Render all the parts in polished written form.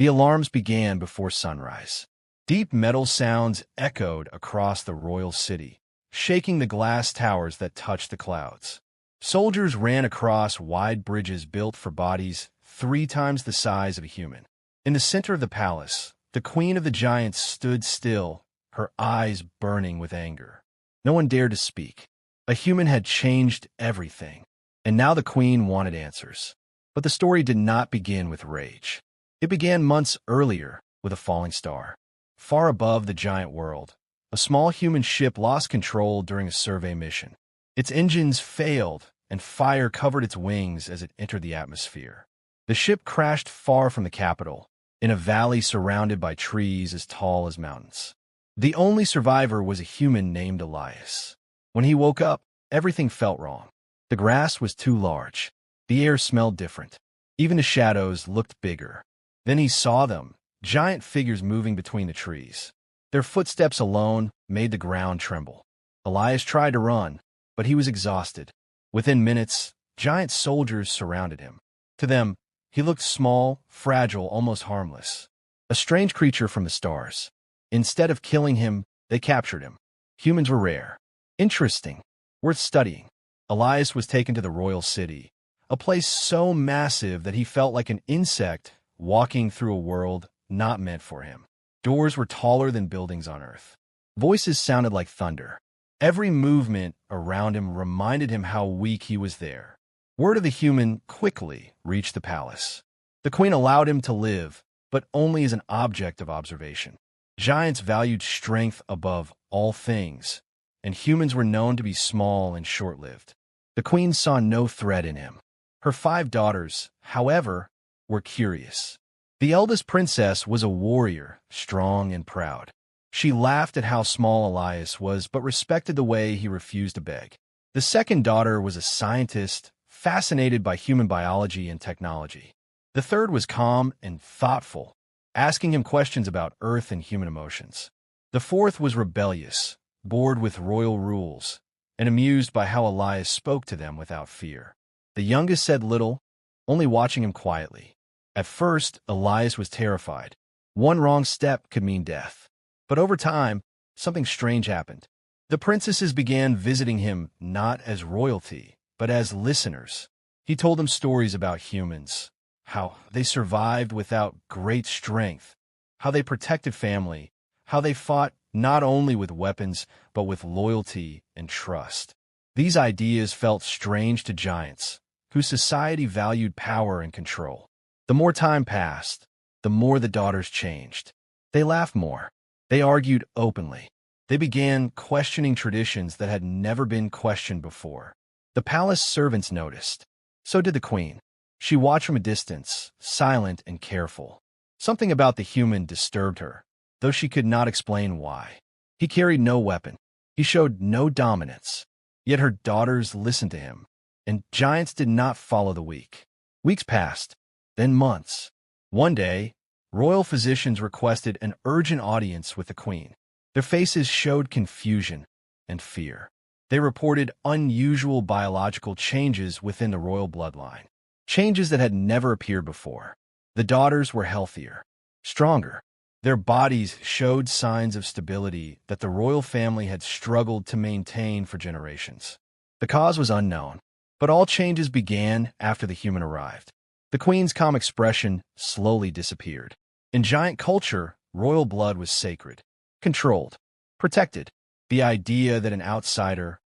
The alarms began before sunrise. Deep metal sounds echoed across the royal city, shaking the glass towers that touched the clouds. Soldiers ran across wide bridges built for bodies 3 times the size of a human. In the center of the palace, the queen of the giants stood still, her eyes burning with anger. No one dared to speak. A human had changed everything, and now the queen wanted answers. But the story did not begin with rage. It began months earlier with a falling star. Far above the giant world, a small human ship lost control during a survey mission. Its engines failed, and fire covered its wings as it entered the atmosphere. The ship crashed far from the capital, in a valley surrounded by trees as tall as mountains. The only survivor was a human named Elias. When he woke up, everything felt wrong. The grass was too large. The air smelled different. Even the shadows looked bigger. Then he saw them, giant figures moving between the trees. Their footsteps alone made the ground tremble. Elias tried to run, but he was exhausted. Within minutes, giant soldiers surrounded him. To them, he looked small, fragile, almost harmless. A strange creature from the stars. Instead of killing him, they captured him. Humans were rare. Interesting. Worth studying. Elias was taken to the royal city, a place so massive that he felt like an insect walking through a world not meant for him. Doors were taller than buildings on Earth. Voices sounded like thunder. Every movement around him reminded him how weak he was there. Word of the human quickly reached the palace. The queen allowed him to live, but only as an object of observation. Giants valued strength above all things, and humans were known to be small and short-lived. The queen saw no threat in him. Her 5 daughters, however, were curious. The eldest princess was a warrior, strong and proud. She laughed at how small Elias was, but respected the way he refused to beg. The second daughter was a scientist, fascinated by human biology and technology. The third was calm and thoughtful, asking him questions about Earth and human emotions. The fourth was rebellious, bored with royal rules, and amused by how Elias spoke to them without fear. The youngest said little, only watching him quietly. At first, Elias was terrified. One wrong step could mean death. But over time, something strange happened. The princesses began visiting him not as royalty, but as listeners. He told them stories about humans, how they survived without great strength, how they protected family, how they fought not only with weapons, but with loyalty and trust. These ideas felt strange to giants, whose society valued power and control. The more time passed, the more the daughters changed. They laughed more. They argued openly. They began questioning traditions that had never been questioned before. The palace servants noticed. So did the queen. She watched from a distance, silent and careful. Something about the human disturbed her, though she could not explain why. He carried no weapon. He showed no dominance. Yet her daughters listened to him, and giants did not follow the weak. Weeks passed, then months. One day, royal physicians requested an urgent audience with the queen. Their faces showed confusion and fear. They reported unusual biological changes within the royal bloodline, changes that had never appeared before. The daughters were healthier, stronger. Their bodies showed signs of stability that the royal family had struggled to maintain for generations. The cause was unknown, but all changes began after the human arrived. The queen's calm expression slowly disappeared. In giant culture, royal blood was sacred, controlled, protected. The idea that an outsider,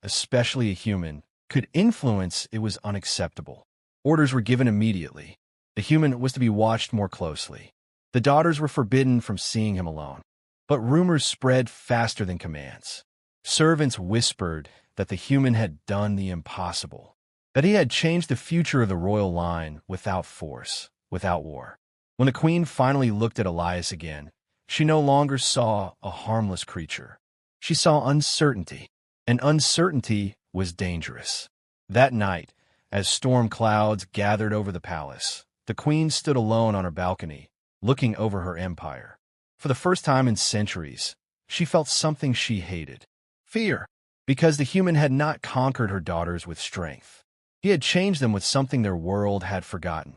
especially a human, could influence it was unacceptable. Orders were given immediately. The human was to be watched more closely. The daughters were forbidden from seeing him alone. But rumors spread faster than commands. Servants whispered that the human had done the impossible, that he had changed the future of the royal line without force, without war. When the queen finally looked at Elias again, she no longer saw a harmless creature. She saw uncertainty, and uncertainty was dangerous. That night, as storm clouds gathered over the palace, the queen stood alone on her balcony, looking over her empire. For the first time in centuries, she felt something she hated. Fear, because the human had not conquered her daughters with strength. He had changed them with something their world had forgotten.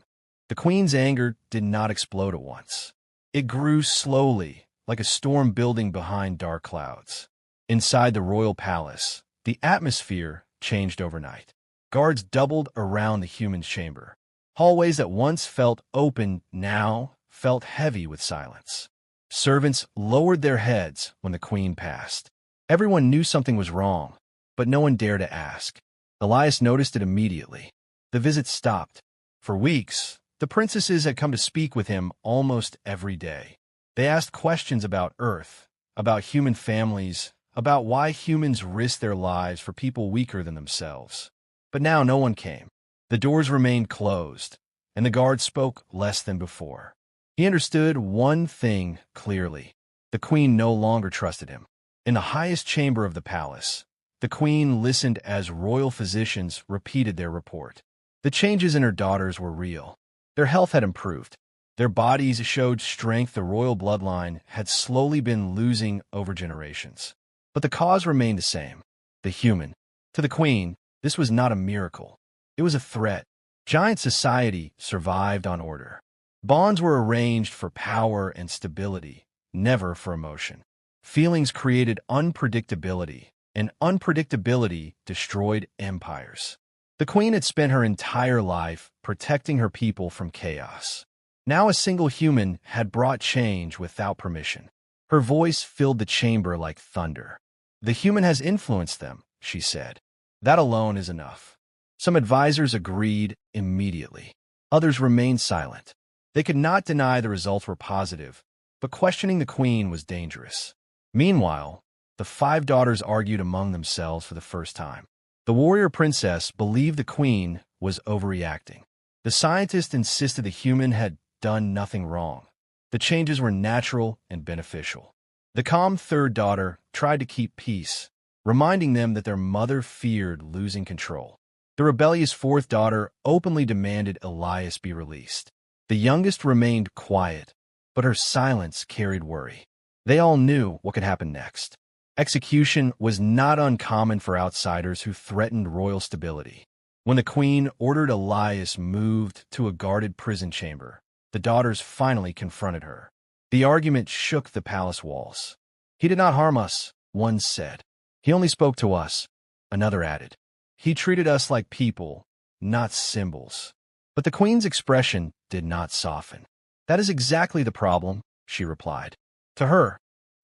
The queen's anger did not explode at once. It grew slowly, like a storm building behind dark clouds. Inside the royal palace, the atmosphere changed overnight. Guards doubled around the human chamber. Hallways that once felt open now felt heavy with silence. Servants lowered their heads when the queen passed. Everyone knew something was wrong, but no one dared to ask. Elias noticed it immediately. The visit stopped. For weeks, the princesses had come to speak with him almost every day. They asked questions about Earth, about human families, about why humans risk their lives for people weaker than themselves. But now no one came. The doors remained closed, and the guard spoke less than before. He understood one thing clearly. The queen no longer trusted him. In the highest chamber of the palace, the queen listened as royal physicians repeated their report. The changes in her daughters were real. Their health had improved. Their bodies showed strength the royal bloodline had slowly been losing over generations. But the cause remained the same, the human. To the queen, this was not a miracle. It was a threat. Giant society survived on order. Bonds were arranged for power and stability, never for emotion. Feelings created unpredictability, and unpredictability destroyed empires. The queen had spent her entire life protecting her people from chaos. Now a single human had brought change without permission. Her voice filled the chamber like thunder. The human has influenced them, she said. That alone is enough. Some advisors agreed immediately. Others remained silent. They could not deny the results were positive, but questioning the queen was dangerous. Meanwhile, the 5 daughters argued among themselves for the first time. The warrior princess believed the queen was overreacting. The scientist insisted the human had done nothing wrong. The changes were natural and beneficial. The calm third daughter tried to keep peace, reminding them that their mother feared losing control. The rebellious fourth daughter openly demanded Elias be released. The youngest remained quiet, but her silence carried worry. They all knew what could happen next. Execution was not uncommon for outsiders who threatened royal stability. When the queen ordered Elias moved to a guarded prison chamber, the daughters finally confronted her. The argument shook the palace walls. "He did not harm us," one said. "He only spoke to us," another added. "He treated us like people, not symbols." But the queen's expression did not soften. "That is exactly the problem," she replied. To her,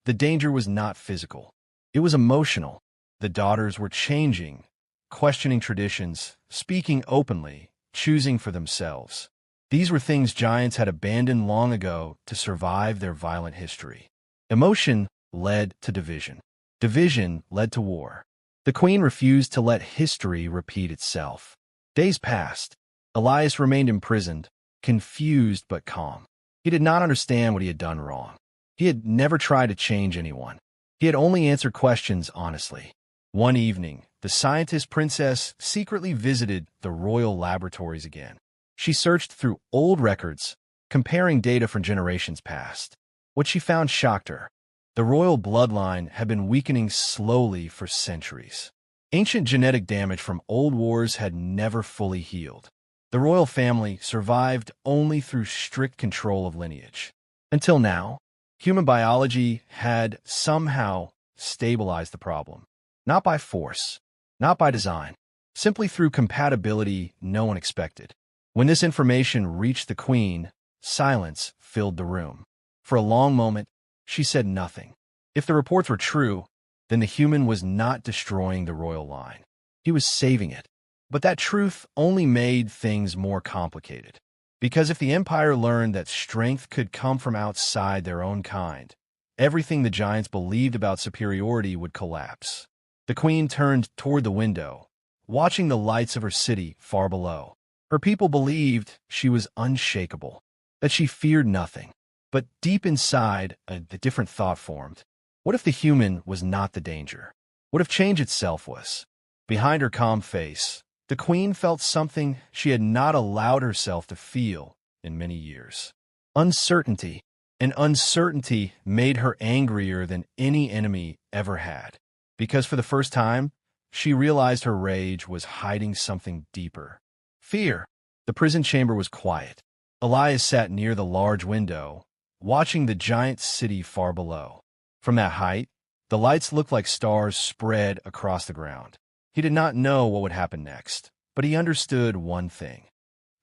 the danger was not physical. It was emotional. The daughters were changing, questioning traditions, speaking openly, choosing for themselves. These were things giants had abandoned long ago to survive their violent history. Emotion led to division. Division led to war. The queen refused to let history repeat itself. Days passed. Elias remained imprisoned, confused but calm. He did not understand what he had done wrong. He had never tried to change anyone. He had only answered questions honestly. One evening, the scientist princess secretly visited the royal laboratories again. She searched through old records, comparing data from generations past. What she found shocked her. The royal bloodline had been weakening slowly for centuries. Ancient genetic damage from old wars had never fully healed. The royal family survived only through strict control of lineage. Until now, human biology had somehow stabilized the problem. Not by force, not by design, simply through compatibility no one expected. When this information reached the queen, silence filled the room. For a long moment, she said nothing. If the reports were true, then the human was not destroying the royal line. He was saving it. But that truth only made things more complicated. Because if the empire learned that strength could come from outside their own kind, everything the giants believed about superiority would collapse. The queen turned toward the window, watching the lights of her city far below. Her people believed she was unshakable, that she feared nothing. But deep inside, a different thought formed. What if the human was not the danger? What if change itself was? Behind her calm face, the queen felt something she had not allowed herself to feel in many years. Uncertainty. And uncertainty made her angrier than any enemy ever had. Because for the first time, she realized her rage was hiding something deeper. Fear. The prison chamber was quiet. Elias sat near the large window, watching the giant city far below. From that height, the lights looked like stars spread across the ground. He did not know what would happen next, but he understood one thing.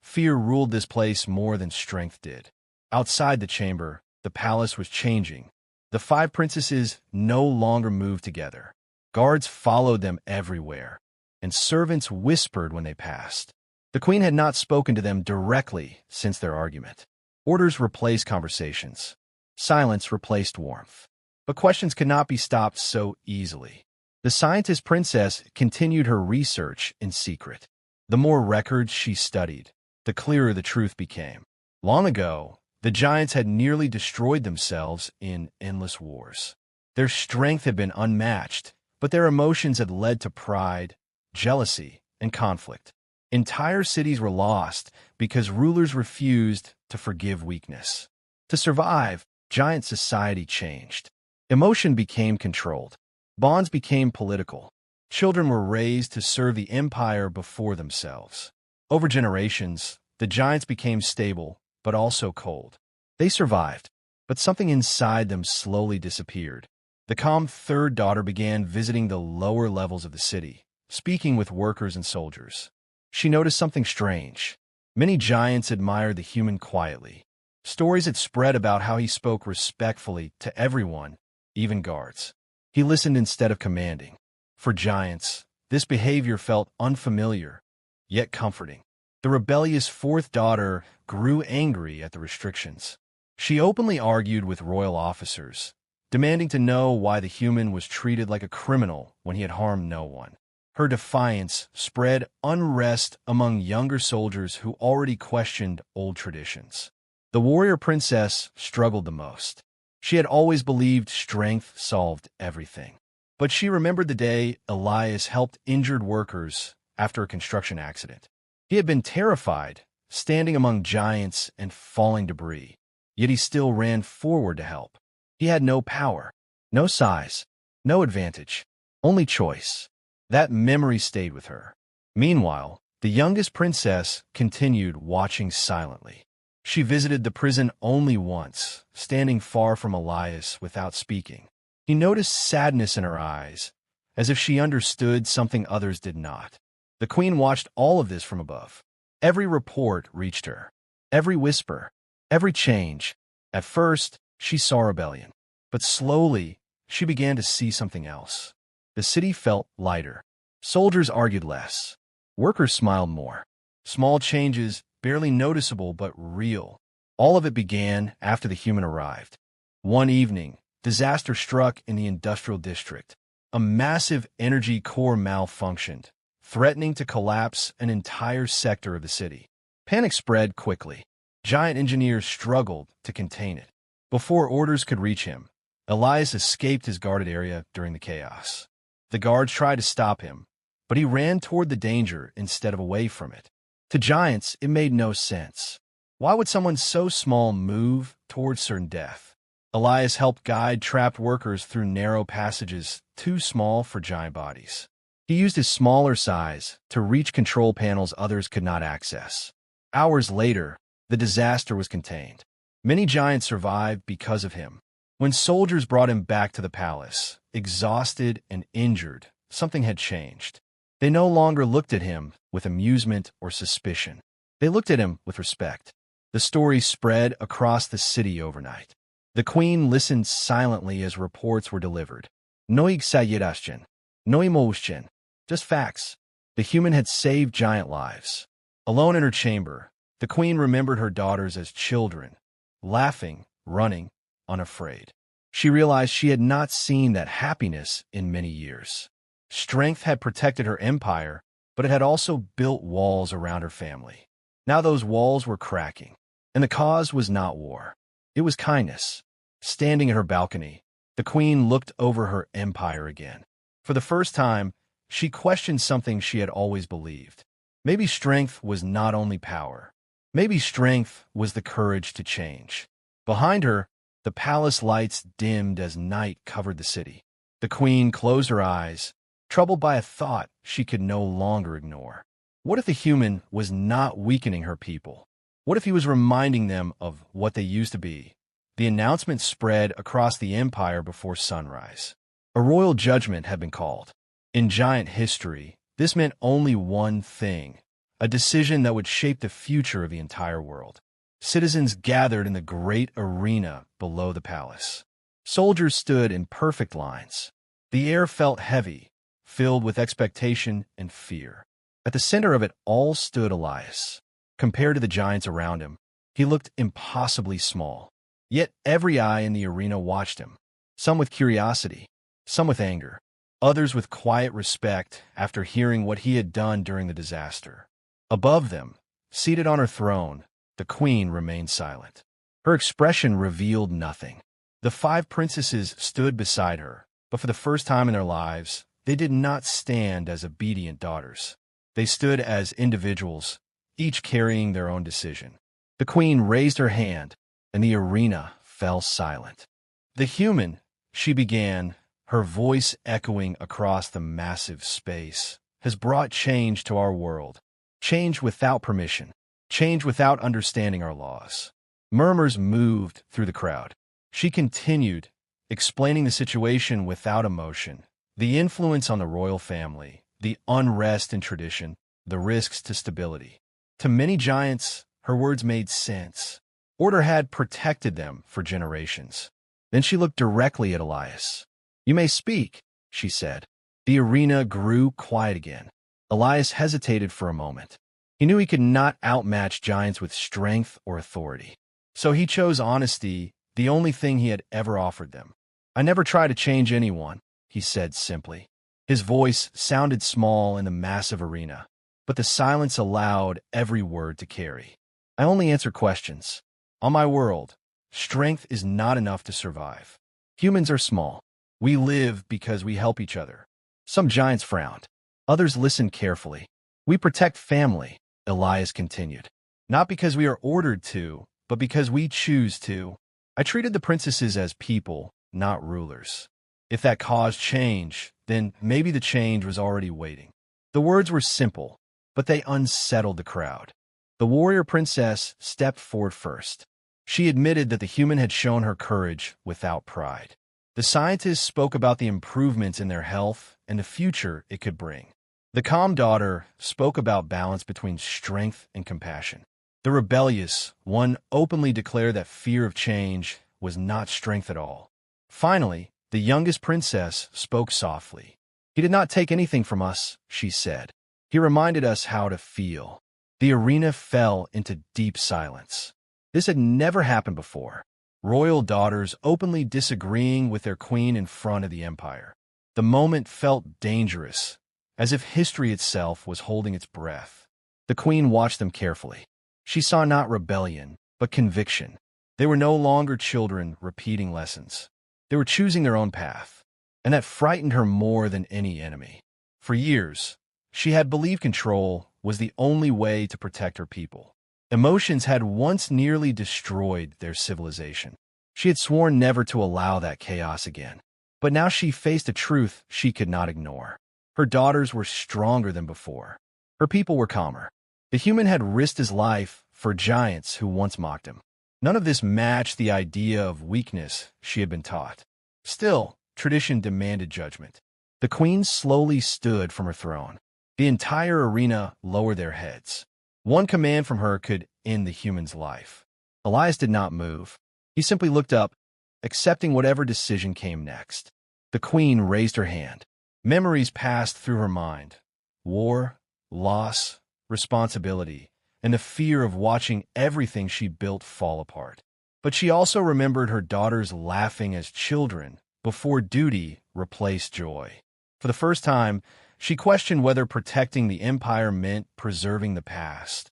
Fear ruled this place more than strength did. Outside the chamber, the palace was changing. The five princesses no longer moved together. Guards followed them everywhere, and servants whispered when they passed. The queen had not spoken to them directly since their argument. Orders replaced conversations. Silence replaced warmth. But questions could not be stopped so easily. The scientist princess continued her research in secret. The more records she studied, the clearer the truth became. Long ago, the giants had nearly destroyed themselves in endless wars. Their strength had been unmatched, but their emotions had led to pride, jealousy, and conflict. Entire cities were lost because rulers refused to forgive weakness. To survive, giant society changed. Emotion became controlled. Bonds became political. Children were raised to serve the empire before themselves. Over generations, the giants became stable, but also cold. They survived, but something inside them slowly disappeared. The calm third daughter began visiting the lower levels of the city, speaking with workers and soldiers. She noticed something strange. Many giants admired the human quietly. Stories had spread about how he spoke respectfully to everyone, even guards. He listened instead of commanding. For giants, this behavior felt unfamiliar, yet comforting. The rebellious fourth daughter grew angry at the restrictions. She openly argued with royal officers, demanding to know why the human was treated like a criminal when he had harmed no one. Her defiance spread unrest among younger soldiers who already questioned old traditions. The warrior princess struggled the most. She had always believed strength solved everything. But she remembered the day Elias helped injured workers after a construction accident. He had been terrified, standing among giants and falling debris, yet he still ran forward to help. He had no power, no size, no advantage, only choice. That memory stayed with her. Meanwhile, the youngest princess continued watching silently. She visited the prison only once, standing far from Elias without speaking. He noticed sadness in her eyes, as if she understood something others did not. The queen watched all of this from above. Every report reached her. Every whisper, every change. At first, she saw rebellion. But slowly, she began to see something else. The city felt lighter. Soldiers argued less. Workers smiled more. Small changes, barely noticeable but real. All of it began after the human arrived. One evening, disaster struck in the industrial district. A massive energy core malfunctioned, threatening to collapse an entire sector of the city. Panic spread quickly. Giant engineers struggled to contain it. Before orders could reach him, Elias escaped his guarded area during the chaos. The guards tried to stop him, but he ran toward the danger instead of away from it. To giants, it made no sense. Why would someone so small move toward certain death? Elias helped guide trapped workers through narrow passages too small for giant bodies. He used his smaller size to reach control panels others could not access. Hours later, the disaster was contained. Many giants survived because of him. When soldiers brought him back to the palace, exhausted and injured, something had changed. They no longer looked at him with amusement or suspicion. They looked at him with respect. The story spread across the city overnight. The queen listened silently as reports were delivered. No exageración, no emotion, just facts. The human had saved giant lives. Alone in her chamber, the queen remembered her daughters as children, laughing, running, unafraid. She realized she had not seen that happiness in many years. Strength had protected her empire, but it had also built walls around her family. Now those walls were cracking, and the cause was not war. It was kindness. Standing at her balcony, the queen looked over her empire again. For the first time, she questioned something she had always believed. Maybe strength was not only power. Maybe strength was the courage to change. Behind her, the palace lights dimmed as night covered the city. The queen closed her eyes, troubled by a thought she could no longer ignore. What if the human was not weakening her people? What if he was reminding them of what they used to be? The announcement spread across the empire before sunrise. A royal judgment had been called. In giant history, this meant only one thing, a decision that would shape the future of the entire world. Citizens gathered in the great arena below the palace. Soldiers stood in perfect lines. The air felt heavy, filled with expectation and fear. At the center of it all stood Elias. Compared to the giants around him, he looked impossibly small. Yet every eye in the arena watched him, some with curiosity, some with anger, others with quiet respect after hearing what he had done during the disaster. Above them, seated on her throne, the queen remained silent. Her expression revealed nothing. The 5 princesses stood beside her, but for the first time in their lives, they did not stand as obedient daughters. They stood as individuals, each carrying their own decision. The queen raised her hand, and the arena fell silent. "The human," she began, her voice echoing across the massive space, "has brought change to our world. Change without permission. Change without understanding our laws." Murmurs moved through the crowd. She continued, explaining the situation without emotion, the influence on the royal family, the unrest in tradition, the risks to stability. To many giants, her words made sense. Order had protected them for generations. Then she looked directly at Elias. "You may speak," she said. The arena grew quiet again. Elias hesitated for a moment. He knew he could not outmatch giants with strength or authority. So he chose honesty, the only thing he had ever offered them. "I never try to change anyone," he said simply. His voice sounded small in the massive arena, but the silence allowed every word to carry. "I only answer questions. On my world, strength is not enough to survive. Humans are small. We live because we help each other." Some giants frowned. Others listened carefully. "We protect family," Elias continued. "Not because we are ordered to, but because we choose to. I treated the princesses as people, not rulers. If that caused change, then maybe the change was already waiting." The words were simple, but they unsettled the crowd. The warrior princess stepped forward first. She admitted that the human had shown her courage without pride. The scientists spoke about the improvements in their health and the future it could bring. The calm daughter spoke about balance between strength and compassion. The rebellious one openly declared that fear of change was not strength at all. Finally, the youngest princess spoke softly. "He did not take anything from us," she said. "He reminded us how to feel." The arena fell into deep silence. This had never happened before. Royal daughters openly disagreeing with their queen in front of the empire. The moment felt dangerous, as if history itself was holding its breath. The queen watched them carefully. She saw not rebellion, but conviction. They were no longer children repeating lessons. They were choosing their own path, and that frightened her more than any enemy. For years, she had believed control was the only way to protect her people. Emotions had once nearly destroyed their civilization. She had sworn never to allow that chaos again. But now she faced a truth she could not ignore. Her daughters were stronger than before. Her people were calmer. The human had risked his life for giants who once mocked him. None of this matched the idea of weakness she had been taught. Still, tradition demanded judgment. The queen slowly stood from her throne. The entire arena lowered their heads. One command from her could end the human's life. Elias did not move. He simply looked up, accepting whatever decision came next. The queen raised her hand. Memories passed through her mind. War, loss, responsibility, and the fear of watching everything she built fall apart. But she also remembered her daughters laughing as children before duty replaced joy. For the first time, she questioned whether protecting the empire meant preserving the past,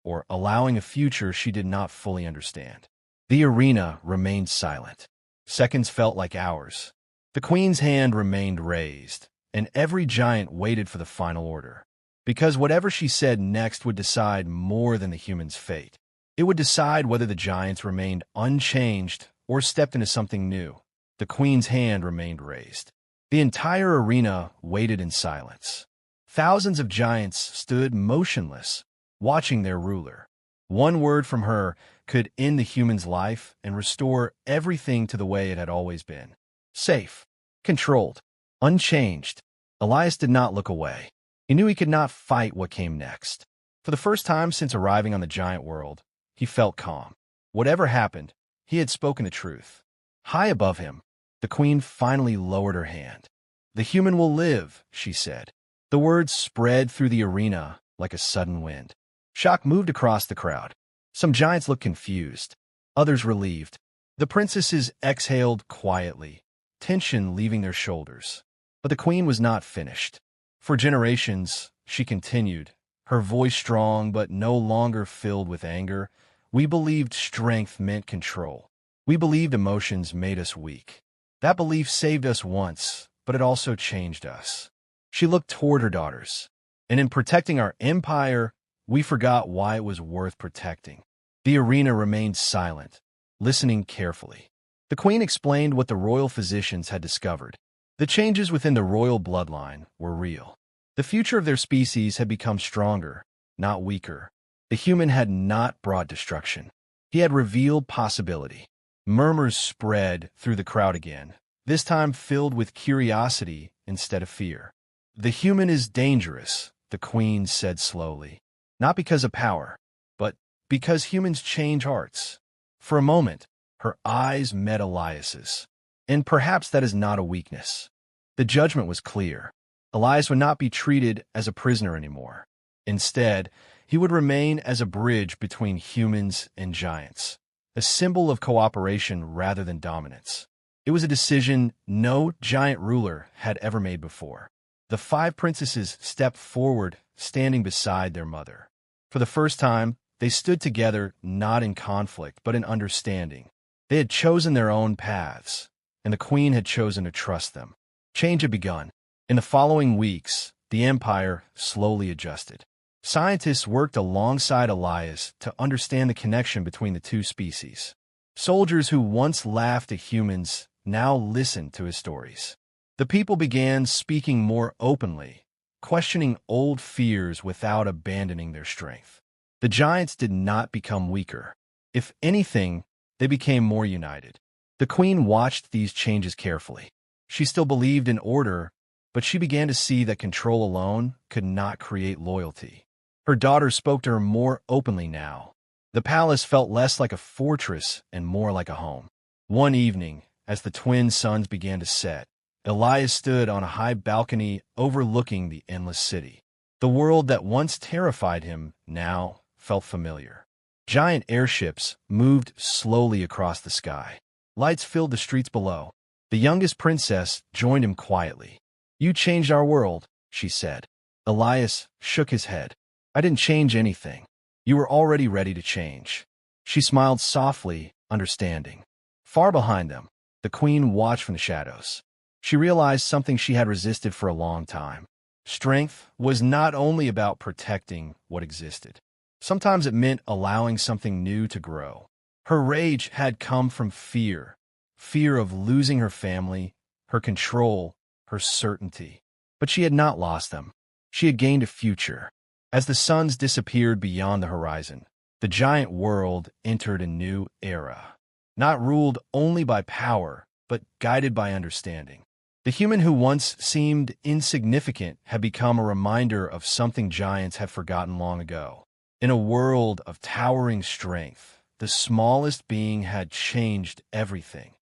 or allowing a future she did not fully understand. The arena remained silent. Seconds felt like hours. The queen's hand remained raised, and every giant waited for the final order. Because whatever she said next would decide more than the human's fate. It would decide whether the giants remained unchanged or stepped into something new. The queen's hand remained raised. The entire arena waited in silence. Thousands of giants stood motionless, watching their ruler. One word from her could end the human's life and restore everything to the way it had always been. Safe, controlled, unchanged. Elias did not look away. He knew he could not fight what came next. For the first time since arriving on the giant world, he felt calm. Whatever happened, he had spoken the truth. High above him, the queen finally lowered her hand. "The human will live," she said. The words spread through the arena like a sudden wind. Shock moved across the crowd. Some giants looked confused, others relieved. The princesses exhaled quietly, tension leaving their shoulders. But the queen was not finished. For generations, she continued, her voice strong but no longer filled with anger. "We believed strength meant control. We believed emotions made us weak. That belief saved us once, but it also changed us." She looked toward her daughters. "And in protecting our empire, we forgot why it was worth protecting." The arena remained silent, listening carefully. The queen explained what the royal physicians had discovered. The changes within the royal bloodline were real. The future of their species had become stronger, not weaker. The human had not brought destruction. He had revealed possibility. Murmurs spread through the crowd again, this time filled with curiosity instead of fear. "The human is dangerous," the queen said slowly. "Not because of power, but because humans change hearts." For a moment, her eyes met Elias's. And perhaps that is not a weakness. The judgment was clear. Elias would not be treated as a prisoner anymore. Instead, he would remain as a bridge between humans and giants, a symbol of cooperation rather than dominance. It was a decision no giant ruler had ever made before. The 5 princesses stepped forward, standing beside their mother. For the first time, they stood together not in conflict but in understanding. They had chosen their own paths, and the queen had chosen to trust them. Change had begun. In the following weeks, the empire slowly adjusted. Scientists worked alongside Elias to understand the connection between the two species. Soldiers who once laughed at humans now listened to his stories. The people began speaking more openly, questioning old fears without abandoning their strength. The giants did not become weaker. If anything, they became more united. The queen watched these changes carefully. She still believed in order, but she began to see that control alone could not create loyalty. Her daughters spoke to her more openly now. The palace felt less like a fortress and more like a home. One evening, as the twin suns began to set, Elias stood on a high balcony overlooking the endless city. The world that once terrified him now felt familiar. Giant airships moved slowly across the sky. Lights filled the streets below. The youngest princess joined him quietly. "You changed our world," she said. Elias shook his head. "I didn't change anything. You were already ready to change." She smiled softly, understanding. Far behind them, the queen watched from the shadows. She realized something she had resisted for a long time. Strength was not only about protecting what existed. Sometimes it meant allowing something new to grow. Her rage had come from fear. Fear of losing her family, her control, her certainty. But she had not lost them. She had gained a future. As the suns disappeared beyond the horizon, the giant world entered a new era. Not ruled only by power, but guided by understanding. The human who once seemed insignificant had become a reminder of something giants had forgotten long ago. In a world of towering strength, the smallest being had changed everything.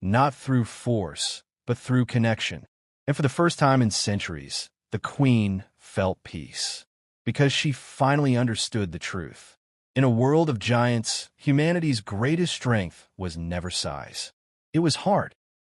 Not through force, but through connection. And for the first time in centuries, the queen felt peace, because she finally understood the truth. In a world of giants, humanity's greatest strength was never size. It was heart.